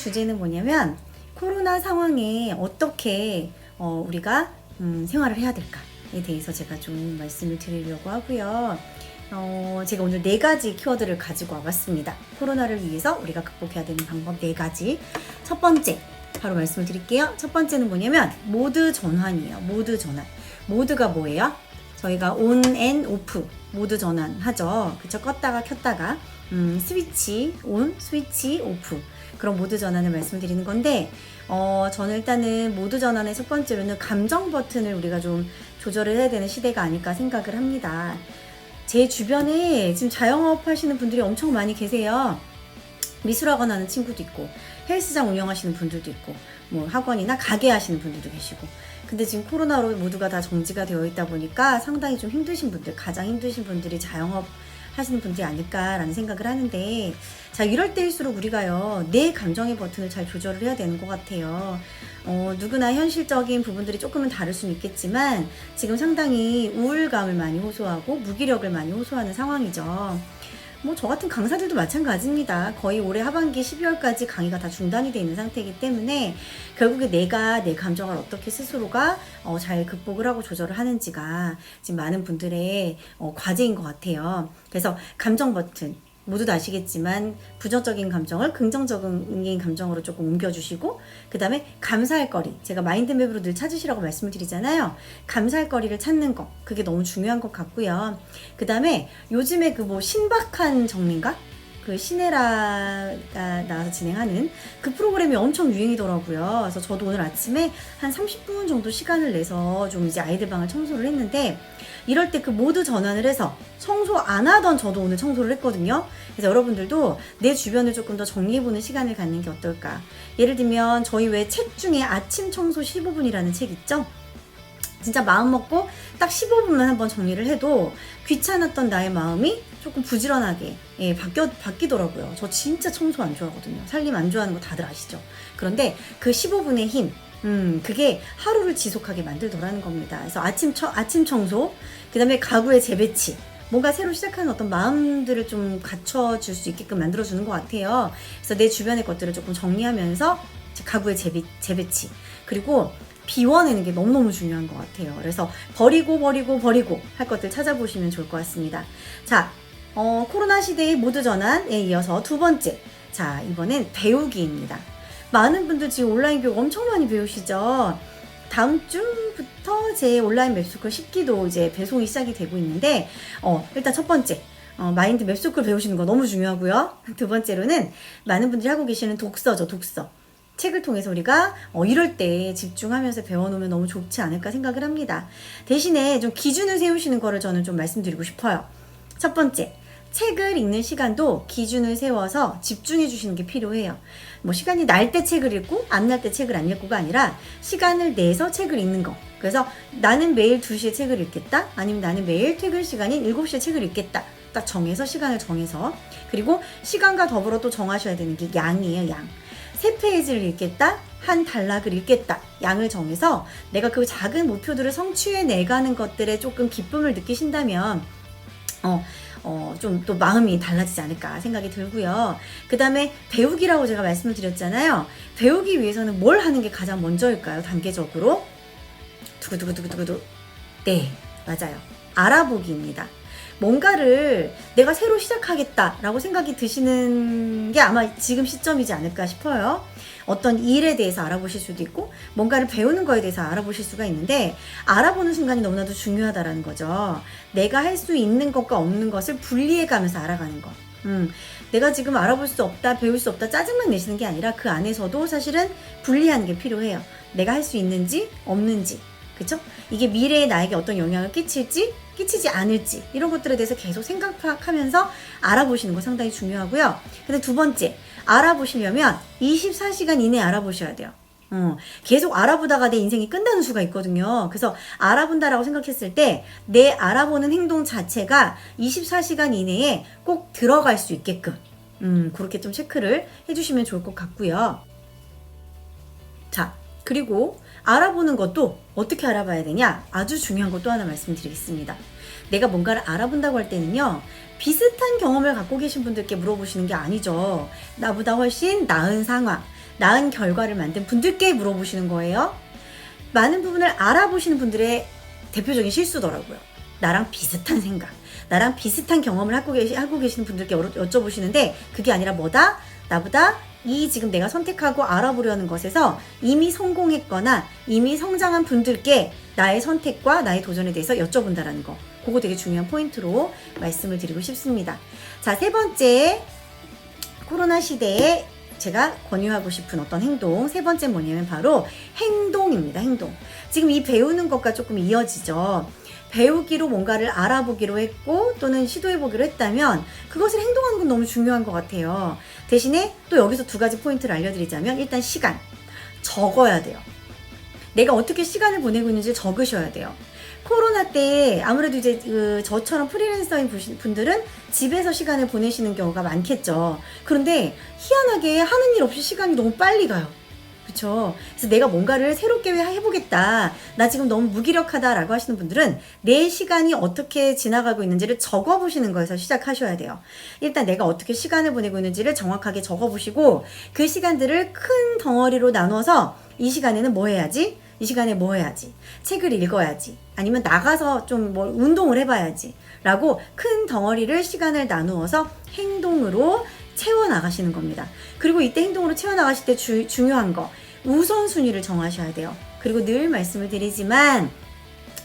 주제는 뭐냐면 코로나 상황에 어떻게 우리가 생활을 해야 될까에 대해서 제가 좀 말씀을 드리려고 하고요. 제가 오늘 4가지 키워드를 가지고 와봤습니다. 코로나를 위해서 우리가 극복해야 되는 방법 4가지. 첫 번째, 바로 말씀을 드릴게요. 첫 번째는 뭐냐면 모드 전환이에요. 모드 전환. 모드가 뭐예요? 저희가 on and off 모드 전환 하죠. 그쵸? 껐다가 켰다가 스위치 on, 스위치 오프, 그런 모드 전환을 말씀드리는 건데, 저는 일단은 모드 전환의 첫 번째로는 감정 버튼을 우리가 좀 조절을 해야 되는 시대가 아닐까 생각을 합니다. 제 주변에 지금 자영업 하시는 분들이 엄청 많이 계세요. 미술학원 하는 친구도 있고, 헬스장 운영하시는 분들도 있고, 뭐 학원이나 가게 하시는 분들도 계시고. 근데 지금 코로나로 모두가 다 정지가 되어 있다 보니까 상당히 좀 힘드신 분들, 가장 힘드신 분들이 자영업 하시는 분들이 아닐까라는 생각을 하는데, 자, 이럴 때일수록 우리가요, 내 감정의 버튼을 잘 조절을 해야 되는 것 같아요. 누구나 현실적인 부분들이 조금은 다를 수는 있겠지만 지금 상당히 우울감을 많이 호소하고 무기력을 많이 호소하는 상황이죠. 뭐 저 같은 강사들도 마찬가지입니다. 거의 올해 하반기 12월까지 강의가 다 중단이 되어 있는 상태이기 때문에 결국에 내가 내 감정을 어떻게 스스로가 잘 극복을 하고 조절을 하는지가 지금 많은 분들의 과제인 것 같아요. 그래서 감정 버튼, 모두 다 아시겠지만 부정적인 감정을 긍정적인 감정으로 조금 옮겨주시고, 그 다음에 감사할 거리, 제가 마인드맵으로 늘 찾으시라고 말씀을 드리잖아요. 감사할 거리를 찾는 거, 그게 너무 중요한 것 같고요. 그 다음에 요즘에 그 뭐 신박한 정리인가? 그 신혜라가 나와서 진행하는 그 프로그램이 엄청 유행이더라고요. 그래서 저도 오늘 아침에 한 30분 정도 시간을 내서 좀 이제 아이들 방을 청소를 했는데, 이럴 때 그 모드 전환을 해서 청소 안 하던 저도 오늘 청소를 했거든요. 그래서 여러분들도 내 주변을 조금 더 정리해보는 시간을 갖는 게 어떨까. 예를 들면 저희 왜 책 중에 아침 청소 15분이라는 책 있죠? 진짜 마음 먹고 딱 15분만 한번 정리를 해도 귀찮았던 나의 마음이 조금 부지런하게 바뀌더라고요. 저 진짜 청소 안 좋아하거든요. 살림 안 좋아하는 거 다들 아시죠? 그런데 그 15분의 힘, 그게 하루를 지속하게 만들더라는 겁니다. 그래서 아침 청소, 그 다음에 가구의 재배치, 뭔가 새로 시작하는 어떤 마음들을 좀 갖춰줄 수 있게끔 만들어주는 것 같아요. 그래서 내 주변의 것들을 조금 정리하면서 가구의 재배치, 그리고 비워내는 게 너무너무 중요한 것 같아요. 그래서 버리고 할 것들 찾아보시면 좋을 것 같습니다. 자, 코로나 시대의 모드 전환에 이어서 두 번째, 자, 이번엔 배우기입니다. 많은 분들 지금 온라인 교육 엄청 많이 배우시죠? 다음 주부터 제 온라인 맵스쿨 10기도 이제 배송이 시작이 되고 있는데, 일단 첫 번째, 마인드 맵스쿨 배우시는 거 너무 중요하고요. 두 번째로는 많은 분들이 하고 계시는 독서죠, 독서. 책을 통해서 우리가 이럴 때 집중하면서 배워놓으면 너무 좋지 않을까 생각을 합니다. 대신에 좀 기준을 세우시는 거를 저는 좀 말씀드리고 싶어요. 첫 번째, 책을 읽는 시간도 기준을 세워서 집중해 주시는 게 필요해요. 뭐 시간이 날 때 책을 읽고 안 날 때 책을 안 읽고가 아니라 시간을 내서 책을 읽는 거. 그래서 나는 매일 2시에 책을 읽겠다, 아니면 나는 매일 퇴근 시간인 7시에 책을 읽겠다, 딱 정해서, 시간을 정해서. 그리고 시간과 더불어 또 정하셔야 되는 게 양이에요. 양. 3페이지를 읽겠다, 한 단락을 읽겠다, 양을 정해서 내가 그 작은 목표들을 성취해 내가는 것들에 조금 기쁨을 느끼신다면 좀 또 마음이 달라지지 않을까 생각이 들고요. 그 다음에 배우기라고 제가 말씀을 드렸잖아요. 배우기 위해서는 뭘 하는 게 가장 먼저일까요? 단계적으로 두구두구두구두구, 네, 맞아요. 알아보기입니다. 뭔가를 내가 새로 시작하겠다라고 생각이 드시는 게 아마 지금 시점이지 않을까 싶어요. 어떤 일에 대해서 알아보실 수도 있고, 뭔가를 배우는 거에 대해서 알아보실 수가 있는데, 알아보는 순간이 너무나도 중요하다라는 거죠. 내가 할 수 있는 것과 없는 것을 분리해 가면서 알아가는 거. 내가 지금 알아볼 수 없다, 배울 수 없다 짜증만 내시는 게 아니라 그 안에서도 사실은 분리하는 게 필요해요. 내가 할 수 있는지 없는지, 그쵸? 이게 미래에 나에게 어떤 영향을 끼칠지 끼치지 않을지, 이런 것들에 대해서 계속 생각하면서 알아보시는 거 상당히 중요하고요. 근데 두 번째, 알아보시려면 24시간 이내에 알아보셔야 돼요. 계속 알아보다가 내 인생이 끝나는 수가 있거든요. 그래서 알아본다라고 생각했을 때 내 알아보는 행동 자체가 24시간 이내에 꼭 들어갈 수 있게끔 그렇게 좀 체크를 해주시면 좋을 것 같고요. 자, 그리고 알아보는 것도 어떻게 알아봐야 되냐? 아주 중요한 것도 하나 말씀드리겠습니다. 내가 뭔가를 알아본다고 할 때는요, 비슷한 경험을 갖고 계신 분들께 물어보시는 게 아니죠. 나보다 훨씬 나은 상황, 나은 결과를 만든 분들께 물어보시는 거예요. 많은 부분을 알아보시는 분들의 대표적인 실수더라고요. 나랑 비슷한 생각, 나랑 비슷한 경험을 하고 계시는 분들께 여쭤보시는데 그게 아니라 뭐다? 나보다 이 지금 내가 선택하고 알아보려는 것에서 이미 성공했거나 이미 성장한 분들께 나의 선택과 나의 도전에 대해서 여쭤본다라는 거. 그거 되게 중요한 포인트로 말씀을 드리고 싶습니다. 자, 세 번째, 코로나 시대에 제가 권유하고 싶은 어떤 행동, 세 번째 뭐냐면 바로 행동입니다. 행동. 지금 이 배우는 것과 조금 이어지죠. 배우기로 뭔가를 알아보기로 했고 또는 시도해보기로 했다면 그것을 행동하는 건 너무 중요한 것 같아요. 대신에 또 여기서 두 가지 포인트를 알려드리자면 일단 시간, 적어야 돼요. 내가 어떻게 시간을 보내고 있는지 적으셔야 돼요. 코로나 때 아무래도 이제 저처럼 프리랜서인 분들은 집에서 시간을 보내시는 경우가 많겠죠. 그런데 희한하게 하는 일 없이 시간이 너무 빨리 가요. 그쵸? 그래서 내가 뭔가를 새롭게 해보겠다. 나 지금 너무 무기력하다라고 하시는 분들은 내 시간이 어떻게 지나가고 있는지를 적어보시는 거에서 시작하셔야 돼요. 일단 내가 어떻게 시간을 보내고 있는지를 정확하게 적어보시고 그 시간들을 큰 덩어리로 나눠서 이 시간에는 뭐 해야지? 이 시간에 뭐 해야지? 책을 읽어야지. 아니면 나가서 좀 뭐 운동을 해봐야지. 라고 큰 덩어리를 시간을 나누어서 행동으로 채워나가시는 겁니다. 그리고 이때 행동으로 채워나가실 때 중요한 거, 우선순위를 정하셔야 돼요. 그리고 늘 말씀을 드리지만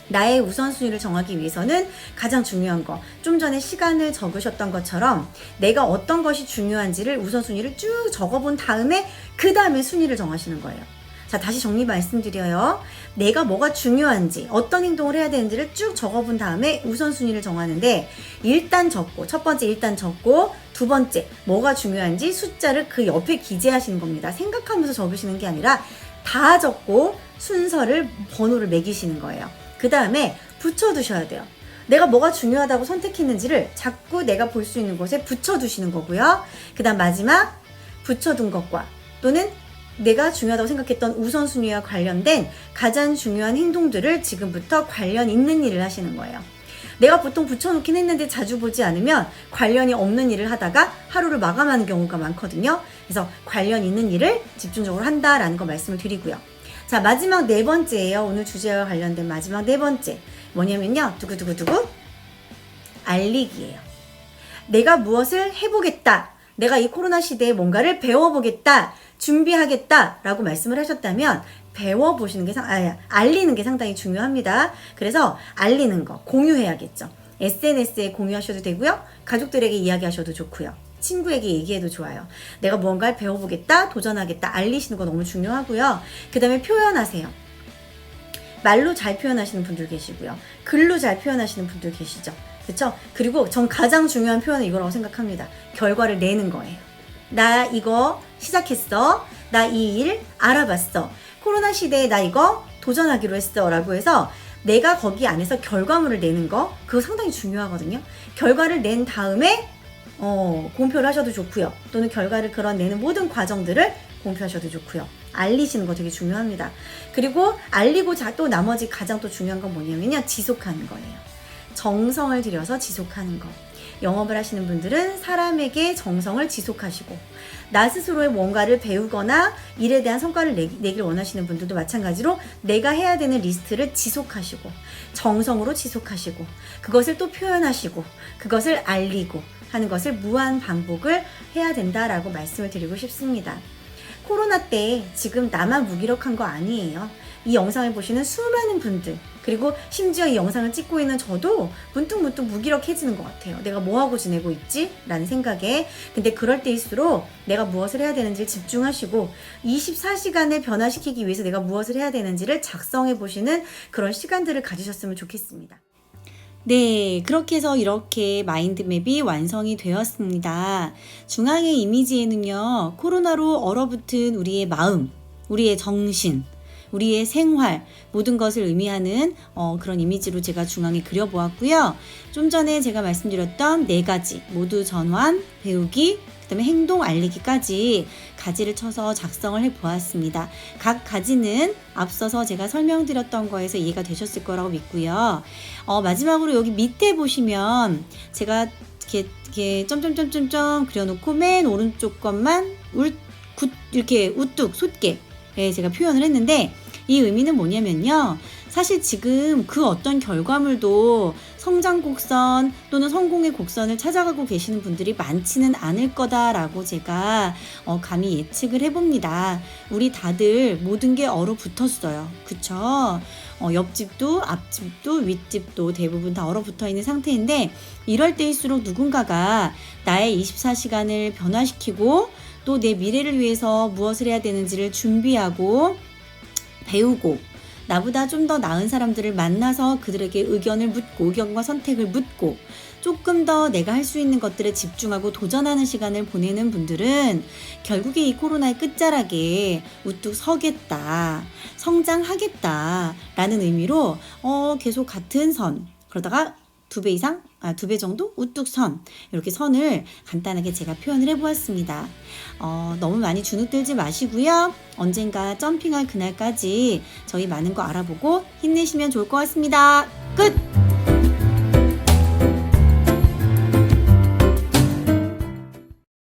나의 우선순위를 정하기 위해서는 가장 중요한 거, 좀 전에 시간을 적으셨던 것처럼 내가 어떤 것이 중요한지를 우선순위를 쭉 적어본 다음에 그 다음에 순위를 정하시는 거예요. 자, 다시 정리 말씀드려요. 내가 뭐가 중요한지, 어떤 행동을 해야 되는지를 쭉 적어본 다음에 우선순위를 정하는데 일단 적고, 첫 번째 일단 적고, 두 번째 뭐가 중요한지 숫자를 그 옆에 기재하시는 겁니다. 생각하면서 적으시는 게 아니라 다 적고 순서를, 번호를 매기시는 거예요. 그 다음에 붙여두셔야 돼요. 내가 뭐가 중요하다고 선택했는지를 자꾸 내가 볼 수 있는 곳에 붙여두시는 거고요. 그 다음 마지막 붙여둔 것과 또는 내가 중요하다고 생각했던 우선순위와 관련된 가장 중요한 행동들을 지금부터 관련 있는 일을 하시는 거예요. 내가 보통 붙여놓긴 했는데 자주 보지 않으면 관련이 없는 일을 하다가 하루를 마감하는 경우가 많거든요. 그래서 관련 있는 일을 집중적으로 한다라는 거 말씀을 드리고요. 자, 마지막 네 번째예요. 오늘 주제와 관련된 마지막 네 번째. 뭐냐면요. 두구두구두구 알리기예요. 내가 무엇을 해보겠다. 내가 이 코로나 시대에 뭔가를 배워보겠다. 준비하겠다 라고 말씀을 하셨다면 배워보시는 게 알리는 게 상당히 중요합니다. 그래서 알리는 거 공유해야겠죠. SNS에 공유하셔도 되고요. 가족들에게 이야기하셔도 좋고요. 친구에게 얘기해도 좋아요. 내가 무언가를 배워보겠다, 도전하겠다, 알리시는 거 너무 중요하고요. 그 다음에 표현하세요. 말로 잘 표현하시는 분들 계시고요. 글로 잘 표현하시는 분들 계시죠. 그렇죠? 그리고 전 가장 중요한 표현은 이거라고 생각합니다. 결과를 내는 거예요. 나 이거 시작했어. 나 이 일 알아봤어. 코로나 시대에 나 이거 도전하기로 했어. 라고 해서 내가 거기 안에서 결과물을 내는 거, 그거 상당히 중요하거든요. 결과를 낸 다음에 공표를 하셔도 좋고요. 또는 결과를 내는 모든 과정들을 공표하셔도 좋고요. 알리시는 거 되게 중요합니다. 그리고 알리고 또 나머지 가장 또 중요한 건 뭐냐면요. 지속하는 거예요. 정성을 들여서 지속하는 거. 영업을 하시는 분들은 사람에게 정성을 지속하시고 나 스스로의 뭔가를 배우거나 일에 대한 성과를 내길 원하시는 분들도 마찬가지로 내가 해야 되는 리스트를 지속하시고 정성으로 지속하시고 그것을 또 표현하시고 그것을 알리고 하는 것을 무한 반복을 해야 된다라고 말씀을 드리고 싶습니다. 코로나 때 지금 나만 무기력한 거 아니에요. 이 영상을 보시는 수많은 분들, 그리고 심지어 이 영상을 찍고 있는 저도 문득문득 무기력해지는 것 같아요. 내가 뭐하고 지내고 있지? 라는 생각에. 근데 그럴 때일수록 내가 무엇을 해야 되는지를 집중하시고 24시간을 변화시키기 위해서 내가 무엇을 해야 되는지를 작성해 보시는 그런 시간들을 가지셨으면 좋겠습니다. 네, 그렇게 해서 이렇게 마인드맵이 완성이 되었습니다. 중앙의 이미지에는요, 코로나로 얼어붙은 우리의 마음, 우리의 정신, 우리의 생활, 모든 것을 의미하는 그런 이미지로 제가 중앙에 그려보았고요. 좀 전에 제가 말씀드렸던 네 가지, 모두 전환, 배우기, 그 다음에 행동 알리기까지 가지를 쳐서 작성을 해보았습니다. 각 가지는 앞서서 제가 설명드렸던 거에서 이해가 되셨을 거라고 믿고요. 마지막으로 여기 밑에 보시면 제가 이렇게 점점점점점 그려놓고 맨 오른쪽 것만 이렇게 우뚝 솟게 제가 표현을 했는데, 이 의미는 뭐냐면요. 사실 지금 그 어떤 결과물도 성장 곡선 또는 성공의 곡선을 찾아가고 계시는 분들이 많지는 않을 거다라고 제가 감히 예측을 해봅니다. 우리 다들 모든 게 얼어붙었어요. 그쵸? 옆집도 앞집도 윗집도 대부분 다 얼어붙어 있는 상태인데, 이럴 때일수록 누군가가 나의 24시간을 변화시키고 또 내 미래를 위해서 무엇을 해야 되는지를 준비하고 배우고, 나보다 좀 더 나은 사람들을 만나서 그들에게 의견과 선택을 묻고, 조금 더 내가 할 수 있는 것들에 집중하고 도전하는 시간을 보내는 분들은 결국에 이 코로나의 끝자락에 우뚝 서겠다, 성장하겠다 라는 의미로 계속 같은 선, 그러다가 2배 정도 우뚝 선, 이렇게 선을 간단하게 제가 표현을 해보았습니다. 너무 많이 주눅들지 마시고요. 언젠가 점핑할 그날까지 저희 많은 거 알아보고 힘내시면 좋을 것 같습니다. 끝!